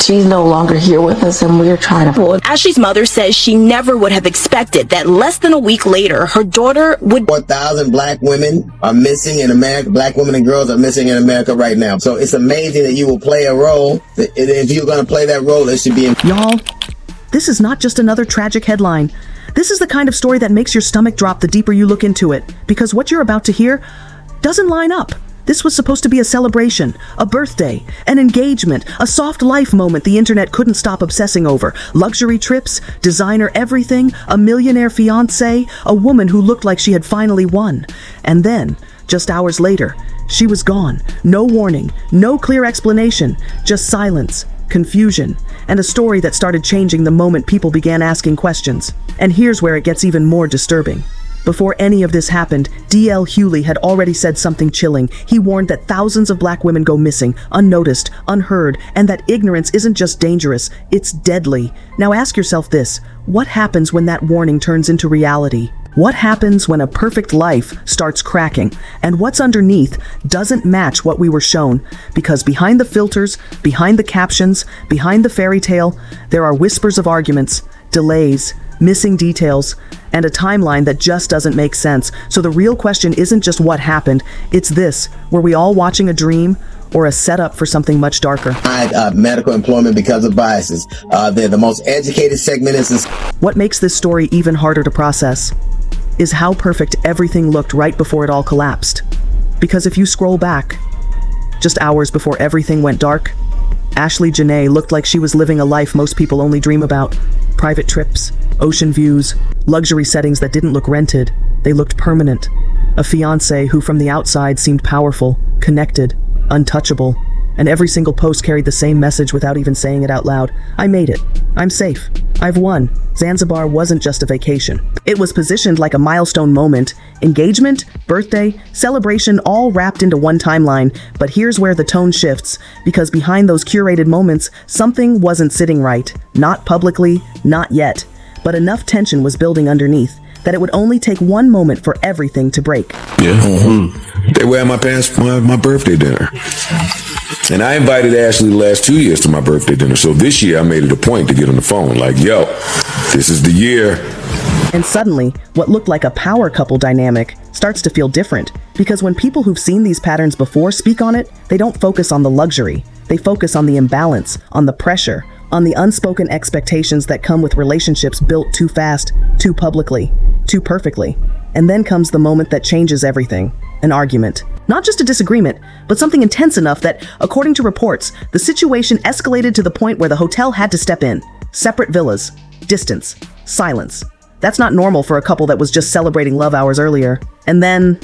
She's no longer here with us, and we're trying to... Ashlee's mother says she never would have expected that less than a week later, her daughter would... 4,000 black women are missing in America. Black women and girls are missing in America right now. So it's amazing that you will play a role. If you're going to play that role, it should be... Y'all, this is not just another tragic headline. This is the kind of story that makes your stomach drop the deeper you look into it, because what you're about to hear doesn't line up. This was supposed to be a celebration, a birthday, an engagement, a soft life moment the internet couldn't stop obsessing over. Luxury trips, designer everything, a millionaire fiancé, a woman who looked like she had finally won. And then, just hours later, she was gone. No warning, no clear explanation, just silence, confusion, and a story that started changing the moment people began asking questions. And here's where it gets even more disturbing. Before any of this happened, D.L. Hughley had already said something chilling. He warned that thousands of black women go missing, unnoticed, unheard, and that ignorance isn't just dangerous, it's deadly. Now ask yourself this: what happens when that warning turns into reality? What happens when a perfect life starts cracking, and what's underneath doesn't match what we were shown? Because behind the filters, behind the captions, behind the fairy tale, there are whispers of arguments, delays, missing details, and a timeline that just doesn't make sense. So the real question isn't just what happened, it's this: were we all watching a dream or a setup for something much darker? Medical employment because of biases. They're the most educated segment in society. What makes this story even harder to process is how perfect everything looked right before it all collapsed. Because if you scroll back, just hours before everything went dark, Ashlee Jenae looked like she was living a life most people only dream about. Private trips, ocean views, luxury settings that didn't look rented, they looked permanent. A fiancé who from the outside seemed powerful, connected, untouchable, and every single post carried the same message without even saying it out loud. I made it. I'm safe. I've won. Zanzibar wasn't just a vacation. It was positioned like a milestone moment. Engagement, birthday, celebration, all wrapped into one timeline. But here's where the tone shifts, because behind those curated moments, something wasn't sitting right. Not publicly, not yet. But enough tension was building underneath that it would only take one moment for everything to break. Yeah. They were at my parents' my birthday dinner. And I invited Ashlee the last 2 years to my birthday dinner. So this year I made it a point to get on the phone like, yo, this is the year. And suddenly, what looked like a power couple dynamic starts to feel different. Because when people who've seen these patterns before speak on it, they don't focus on the luxury. They focus on the imbalance, on the pressure, on the unspoken expectations that come with relationships built too fast, too publicly, too perfectly. And then comes the moment that changes everything. An argument. Not just a disagreement, but something intense enough that, according to reports, the situation escalated to the point where the hotel had to step in. Separate villas, distance, silence. That's not normal for a couple that was just celebrating love hours earlier. And then,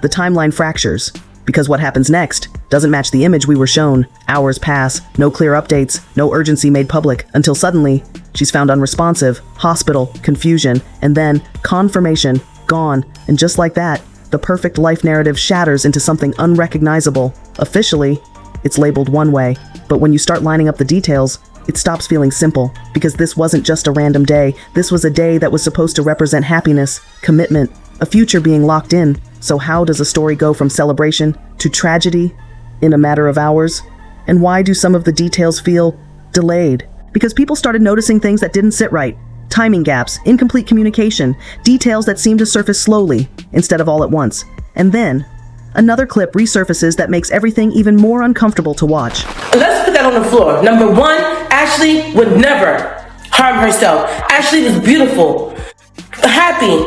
the timeline fractures. Because what happens next doesn't match the image we were shown. Hours pass, no clear updates, no urgency made public, until suddenly, she's found unresponsive, hospital, confusion, and then confirmation, gone. And just like that, the perfect life narrative shatters into something unrecognizable. Officially, it's labeled one way, but when you start lining up the details, it stops feeling simple, because this wasn't just a random day. This was a day that was supposed to represent happiness, commitment, a future being locked in. So how does a story go from celebration to tragedy in a matter of hours? And why do some of the details feel delayed? Because people started noticing things that didn't sit right. Timing gaps, incomplete communication, details that seem to surface slowly instead of all at once. And then, another clip resurfaces that makes everything even more uncomfortable to watch. Let's put that on the floor. Number one, Ashlee would never harm herself. Ashlee was beautiful, happy,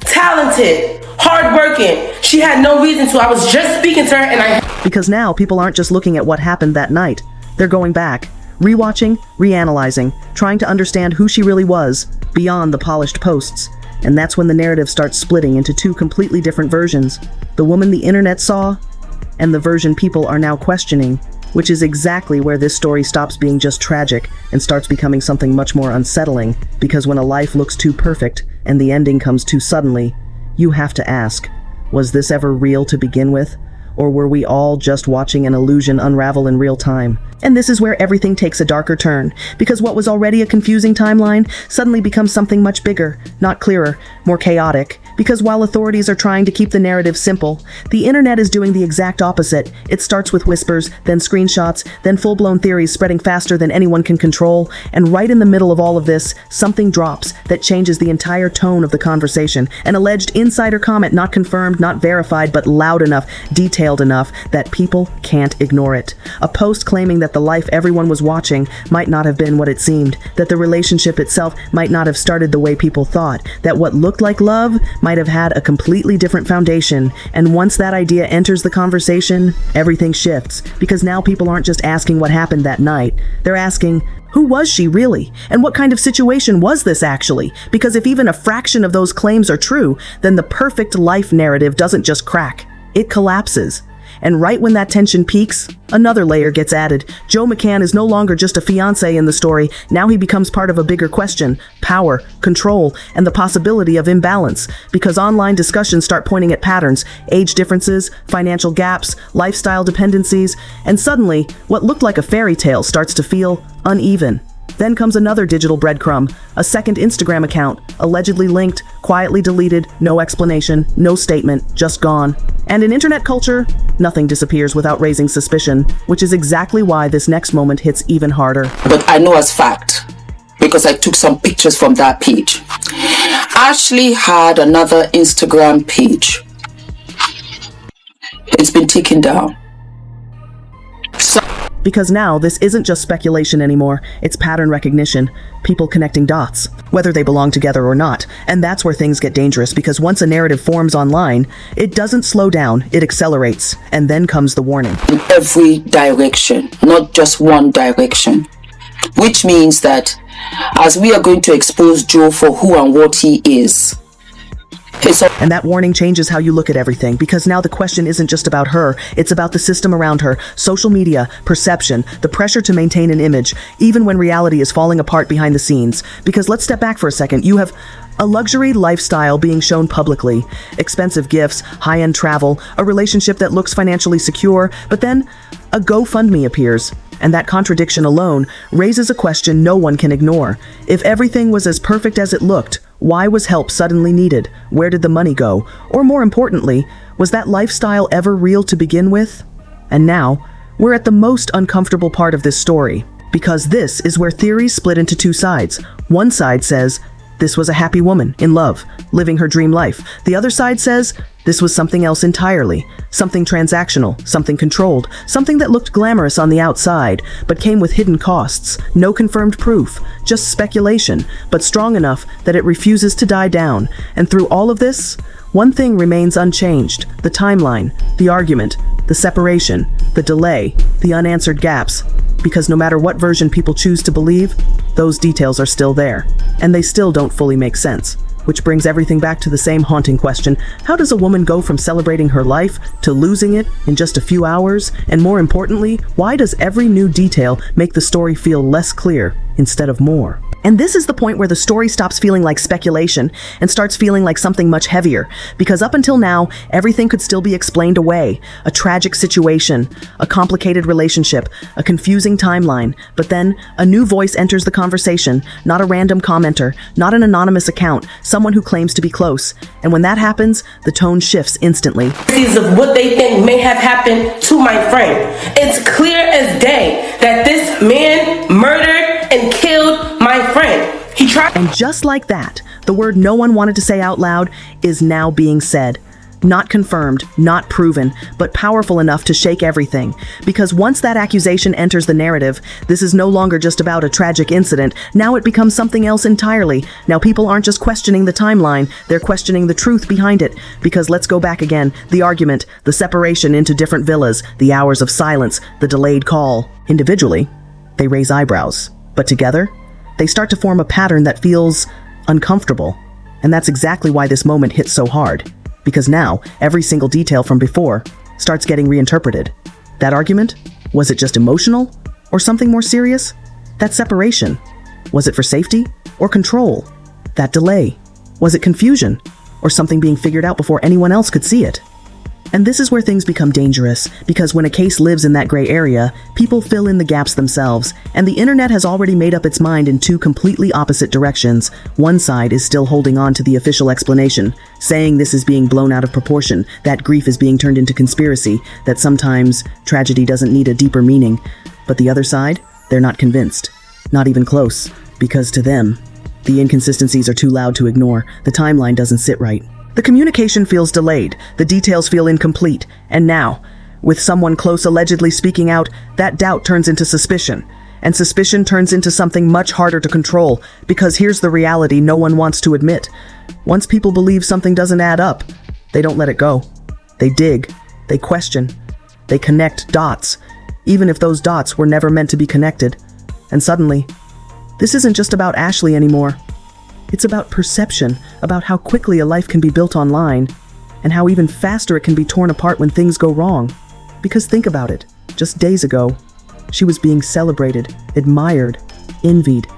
talented, hardworking. She had no reason to. I was just speaking to her Because now people aren't just looking at what happened that night. They're going back, rewatching, reanalyzing, trying to understand who she really was beyond the polished posts. And that's when the narrative starts splitting into two completely different versions. The woman the internet saw, and the version people are now questioning, which is exactly where this story stops being just tragic and starts becoming something much more unsettling. Because when a life looks too perfect and the ending comes too suddenly, you have to ask, was this ever real to begin with? Or were we all just watching an illusion unravel in real time? And this is where everything takes a darker turn, because what was already a confusing timeline suddenly becomes something much bigger, not clearer, more chaotic, Because while authorities are trying to keep the narrative simple, the internet is doing the exact opposite. It starts with whispers, then screenshots, then full-blown theories spreading faster than anyone can control, and right in the middle of all of this, something drops that changes the entire tone of the conversation. An alleged insider comment, not confirmed, not verified, but loud enough, detailed enough that people can't ignore it. A post claiming that the life everyone was watching might not have been what it seemed, that the relationship itself might not have started the way people thought, that what looked like love might have had a completely different foundation. And once that idea enters the conversation, everything shifts, because now people aren't just asking what happened that night. They're asking, who was she really? And what kind of situation was this actually? Because if even a fraction of those claims are true, then the perfect life narrative doesn't just crack, it collapses. And right when that tension peaks, another layer gets added. Joe McCann is no longer just a fiancé in the story. Now he becomes part of a bigger question: power, control, and the possibility of imbalance. Because online discussions start pointing at patterns, age differences, financial gaps, lifestyle dependencies, and suddenly, what looked like a fairy tale starts to feel uneven. Then comes another digital breadcrumb, a second Instagram account, allegedly linked, quietly deleted, no explanation, no statement, just gone. And in internet culture, nothing disappears without raising suspicion, which is exactly why this next moment hits even harder. But I know as fact, because I took some pictures from that page. Ashlee had another Instagram page. It's been taken down. Because now, this isn't just speculation anymore, it's pattern recognition, people connecting dots, whether they belong together or not. And that's where things get dangerous, because once a narrative forms online, it doesn't slow down, it accelerates. And then comes the warning. In every direction, not just one direction. Which means that as we are going to expose Joe for who and what he is, and that warning changes how you look at everything, because now the question isn't just about her, it's about the system around her, social media, perception, the pressure to maintain an image, even when reality is falling apart behind the scenes. Because let's step back for a second. You have a luxury lifestyle being shown publicly, expensive gifts, high-end travel, a relationship that looks financially secure, but then a GoFundMe appears. And that contradiction alone raises a question no one can ignore. If everything was as perfect as it looked, why was help suddenly needed? Where did the money go? Or more importantly, was that lifestyle ever real to begin with? And now, we're at the most uncomfortable part of this story, because this is where theories split into two sides. One side says, this was a happy woman, in love, living her dream life. The other side says, this was something else entirely, something transactional, something controlled, something that looked glamorous on the outside, but came with hidden costs, no confirmed proof, just speculation, but strong enough that it refuses to die down. And through all of this, one thing remains unchanged: the timeline, the argument, the separation, the delay, the unanswered gaps. Because no matter what version people choose to believe, those details are still there, and they still don't fully make sense. Which brings everything back to the same haunting question: how does a woman go from celebrating her life to losing it in just a few hours? And more importantly, why does every new detail make the story feel less clear instead of more? And this is the point where the story stops feeling like speculation and starts feeling like something much heavier. Because up until now, everything could still be explained away. A tragic situation, a complicated relationship, a confusing timeline. But then, a new voice enters the conversation, not a random commenter, not an anonymous account, someone who claims to be close. And when that happens, the tone shifts instantly. Of what they think may have happened to my friend. It's clear as day that this man murdered and killed my friend. He tried. And just like that, the word no one wanted to say out loud is now being said. Not confirmed, not proven, but powerful enough to shake everything. Because once that accusation enters the narrative, this is no longer just about a tragic incident. Now it becomes something else entirely. Now people aren't just questioning the timeline, they're questioning the truth behind it. Because let's go back again, the argument, the separation into different villas, the hours of silence, the delayed call. Individually, they raise eyebrows. But together, they start to form a pattern that feels uncomfortable. And that's exactly why this moment hits so hard. Because now, every single detail from before starts getting reinterpreted. That argument? Was it just emotional? Or something more serious? That separation? Was it for safety or control? That delay? Was it confusion? Or something being figured out before anyone else could see it? And this is where things become dangerous, because when a case lives in that gray area, people fill in the gaps themselves, and the internet has already made up its mind in two completely opposite directions. One side is still holding on to the official explanation, saying this is being blown out of proportion, that grief is being turned into conspiracy, that sometimes tragedy doesn't need a deeper meaning. But the other side, they're not convinced. Not even close, because to them, the inconsistencies are too loud to ignore. The timeline doesn't sit right. The communication feels delayed, the details feel incomplete, and now, with someone close allegedly speaking out, that doubt turns into suspicion. And suspicion turns into something much harder to control, because here's the reality no one wants to admit. Once people believe something doesn't add up, they don't let it go. They dig, they question, they connect dots, even if those dots were never meant to be connected. And suddenly, this isn't just about Ashlee anymore. It's about perception, about how quickly a life can be built online, and how even faster it can be torn apart when things go wrong. Because think about it, just days ago, she was being celebrated, admired, envied,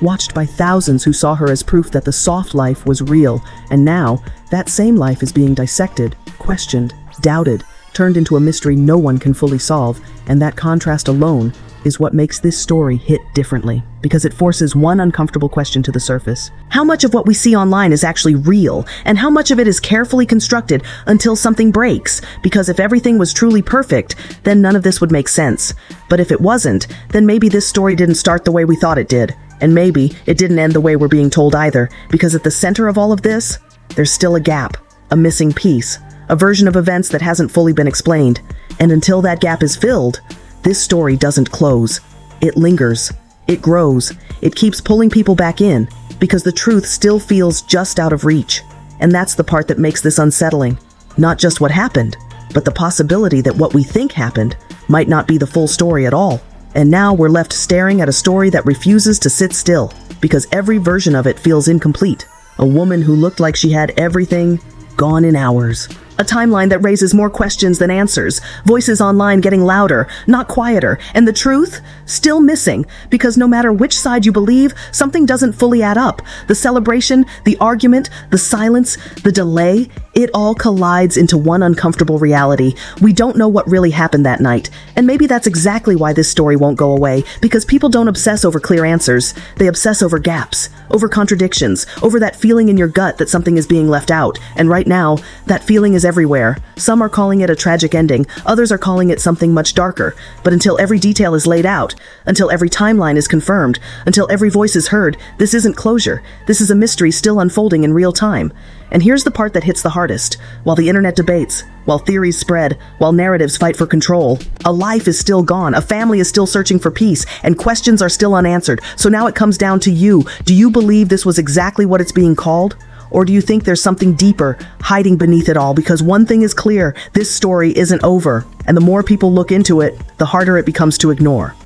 watched by thousands who saw her as proof that the soft life was real, and now, that same life is being dissected, questioned, doubted, turned into a mystery no one can fully solve, and that contrast alone is what makes this story hit differently, because it forces one uncomfortable question to the surface. How much of what we see online is actually real, and how much of it is carefully constructed until something breaks? Because if everything was truly perfect, then none of this would make sense. But if it wasn't, then maybe this story didn't start the way we thought it did. And maybe it didn't end the way we're being told either, because at the center of all of this, there's still a gap, a missing piece, a version of events that hasn't fully been explained. And until that gap is filled, this story doesn't close. It lingers. It grows. It keeps pulling people back in, because the truth still feels just out of reach. And that's the part that makes this unsettling. Not just what happened, but the possibility that what we think happened might not be the full story at all. And now we're left staring at a story that refuses to sit still, because every version of it feels incomplete. A woman who looked like she had everything, gone in hours. A timeline that raises more questions than answers. Voices online getting louder, not quieter. And the truth? Still missing. Because no matter which side you believe, something doesn't fully add up. The celebration, the argument, the silence, the delay, it all collides into one uncomfortable reality. We don't know what really happened that night. And maybe that's exactly why this story won't go away. Because people don't obsess over clear answers. They obsess over gaps, over contradictions, over that feeling in your gut that something is being left out. And right now, that feeling is everywhere. Some are calling it a tragic ending, others are calling it something much darker. But until every detail is laid out, until every timeline is confirmed, until every voice is heard, this isn't closure. This is a mystery still unfolding in real time. And here's the part that hits the hardest. While the internet debates, while theories spread, while narratives fight for control, a life is still gone, a family is still searching for peace, and questions are still unanswered. So now it comes down to you. Do you believe this was exactly what it's being called? Or do you think there's something deeper hiding beneath it all? Because one thing is clear, this story isn't over. And the more people look into it, the harder it becomes to ignore.